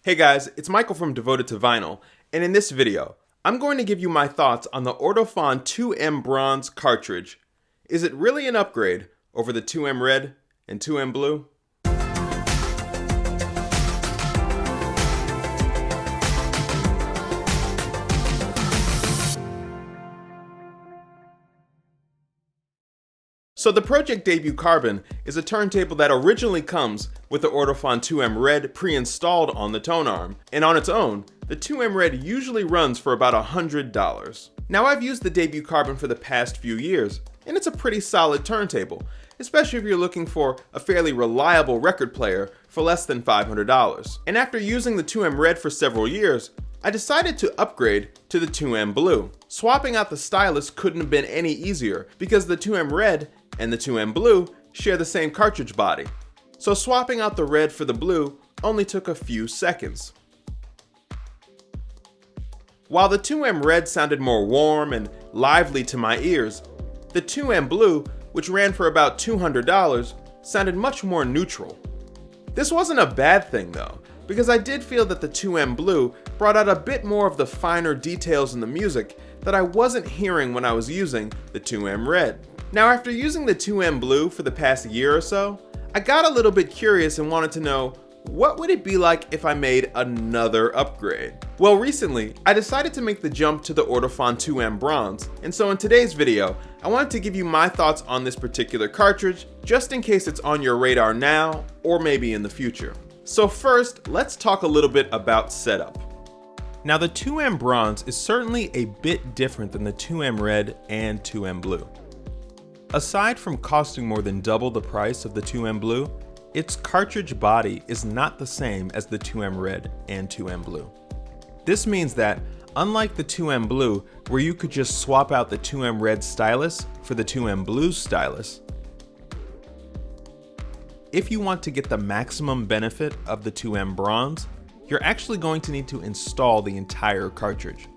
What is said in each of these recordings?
Hey guys, it's Michael from Devoted to Vinyl, and in this video, I'm going to give you my thoughts on the Ortofon 2M Bronze cartridge. Is it really an upgrade over the 2M Red and 2M Blue? So the Project Debut Carbon is a turntable that originally comes with the Ortofon 2M Red pre-installed on the tone arm, and on its own, the 2M Red usually runs for about $100. Now I've used the Debut Carbon for the past few years, and it's a pretty solid turntable, especially if you're looking for a fairly reliable record player for less than $500. And after using the 2M Red for several years, I decided to upgrade to the 2M Blue. Swapping out the stylus couldn't have been any easier because the 2M Red and the 2M Blue share the same cartridge body. So swapping out the red for the blue only took a few seconds. While the 2M Red sounded more warm and lively to my ears, the 2M Blue, which ran for about $200, sounded much more neutral. This wasn't a bad thing though, because I did feel that the 2M Blue brought out a bit more of the finer details in the music that I wasn't hearing when I was using the 2M Red. Now after using the 2M Blue for the past year or so, I got a little bit curious and wanted to know, what would it be like if I made another upgrade? Well, recently, I decided to make the jump to the Ortofon 2M Bronze, and so in today's video, I wanted to give you my thoughts on this particular cartridge, just in case it's on your radar now, or maybe in the future. So first, let's talk a little bit about setup. Now the 2M Bronze is certainly a bit different than the 2M Red and 2M Blue. Aside from costing more than double the price of the 2M Blue, its cartridge body is not the same as the 2M Red and 2M Blue. This means that, unlike the 2M Blue, where you could just swap out the 2M Red stylus for the 2M Blue stylus, if you want to get the maximum benefit of the 2M Bronze, you're actually going to need to install the entire cartridge.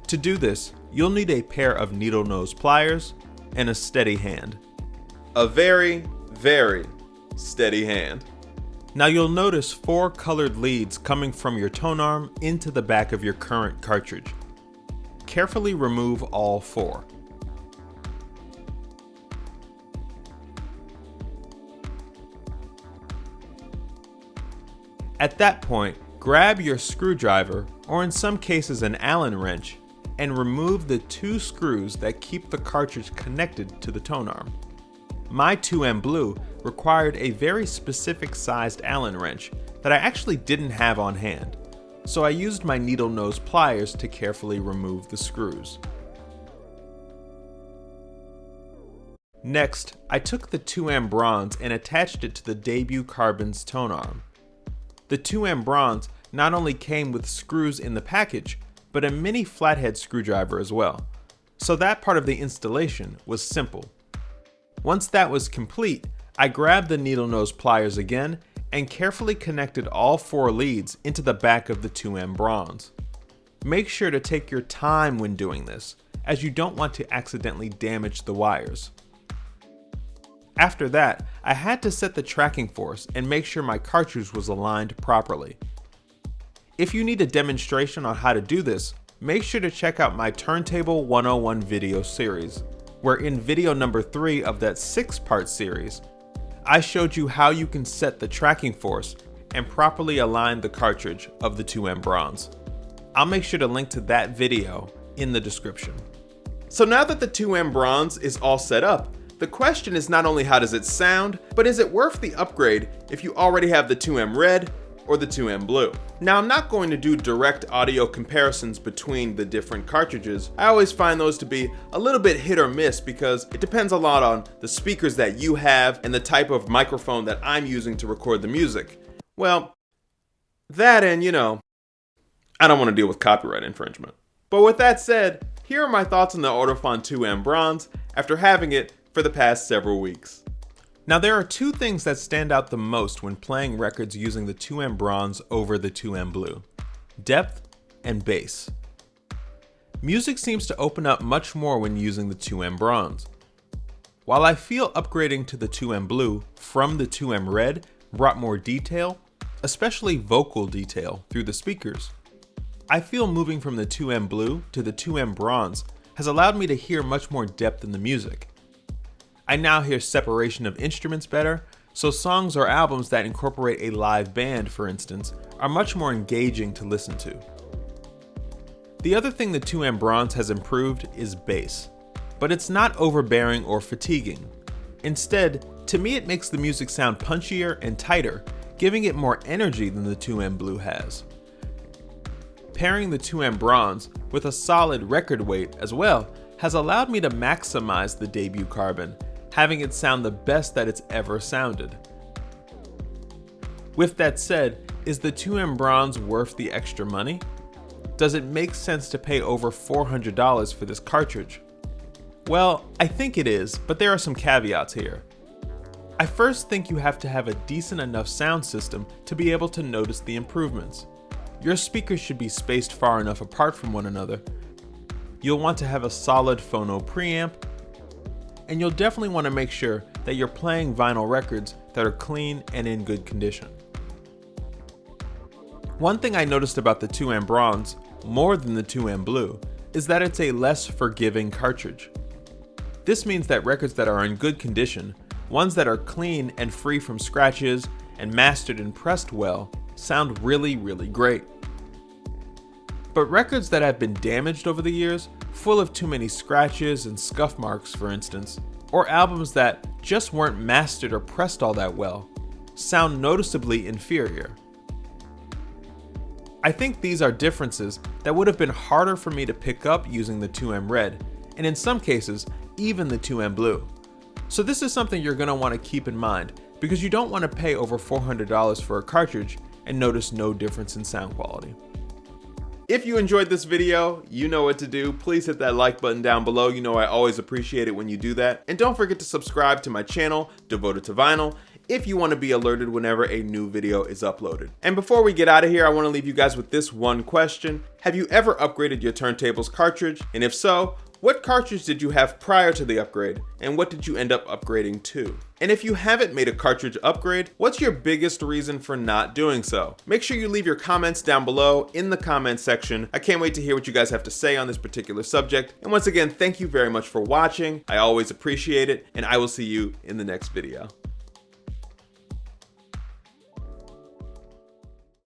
To do this, you'll need a pair of needle nose pliers and a steady hand. A very, very steady hand. Now you'll notice 4 colored leads coming from your tone arm into the back of your current cartridge. Carefully remove all 4. At that point, grab your screwdriver, or in some cases an Allen wrench, and remove the 2 screws that keep the cartridge connected to the tone arm. My 2M Blue required a very specific sized Allen wrench that I actually didn't have on hand, so I used my needle nose pliers to carefully remove the screws. Next, I took the 2M Bronze and attached it to the Debut Carbon's tone arm. The 2M Bronze not only came with screws in the package, but a mini flathead screwdriver as well, so that part of the installation was simple. Once that was complete, I grabbed the needle nose pliers again and carefully connected all 4 leads into the back of the 2M Bronze. Make sure to take your time when doing this, as you don't want to accidentally damage the wires. After that, I had to set the tracking force and make sure my cartridge was aligned properly. If you need a demonstration on how to do this, make sure to check out my Turntable 101 video series, where in video number 3 of that 6-part series, I showed you how you can set the tracking force and properly align the cartridge of the 2M Bronze. I'll make sure to link to that video in the description. So now that the 2M Bronze is all set up, the question is not only how does it sound, but is it worth the upgrade if you already have the 2M Red or the 2M Blue? Now I'm not going to do direct audio comparisons between the different cartridges. I always find those to be a little bit hit or miss because it depends a lot on the speakers that you have and the type of microphone that I'm using to record the music. Well, that and I don't want to deal with copyright infringement. But with that said, here are my thoughts on the Ortofon 2M Bronze after having it for the past several weeks. Now there are 2 things that stand out the most when playing records using the 2M Bronze over the 2M Blue: depth and bass. Music seems to open up much more when using the 2M Bronze. While I feel upgrading to the 2M Blue from the 2M Red brought more detail, especially vocal detail, through the speakers. I feel moving from the 2M Blue to the 2M Bronze has allowed me to hear much more depth in the music. I now hear separation of instruments better, so songs or albums that incorporate a live band, for instance, are much more engaging to listen to. The other thing the 2M Bronze has improved is bass, but it's not overbearing or fatiguing. Instead, to me it makes the music sound punchier and tighter, giving it more energy than the 2M Blue has. Pairing the 2M Bronze with a solid record weight as well has allowed me to maximize the debut Carbon, having it sound the best that it's ever sounded. With that said, is the 2M Bronze worth the extra money? Does it make sense to pay over $400 for this cartridge? Well, I think it is, but there are some caveats here. I first think you have to have a decent enough sound system to be able to notice the improvements. Your speakers should be spaced far enough apart from one another. You'll want to have a solid phono preamp, and you'll definitely want to make sure that you're playing vinyl records that are clean and in good condition. One thing I noticed about the 2M Bronze, more than the 2M Blue, is that it's a less forgiving cartridge. This means that records that are in good condition, ones that are clean and free from scratches and mastered and pressed well, sound really great. But records that have been damaged over the years, full of too many scratches and scuff marks for instance, or albums that just weren't mastered or pressed all that well, sound noticeably inferior. I think these are differences that would have been harder for me to pick up using the 2M Red, and in some cases, even the 2M Blue. So this is something you're going to want to keep in mind, because you don't want to pay over $400 for a cartridge and notice no difference in sound quality. If you enjoyed this video, you know what to do. Please hit that like button down below. You know I always appreciate it when you do that. And don't forget to subscribe to my channel, Devoted to Vinyl, if you want to be alerted whenever a new video is uploaded. And before we get out of here, I want to leave you guys with this one question. Have you ever upgraded your turntable's cartridge? And if so, what cartridge did you have prior to the upgrade? And what did you end up upgrading to? And if you haven't made a cartridge upgrade, what's your biggest reason for not doing so? Make sure you leave your comments down below in the comment section. I can't wait to hear what you guys have to say on this particular subject. And once again, thank you very much for watching. I always appreciate it, and I will see you in the next video.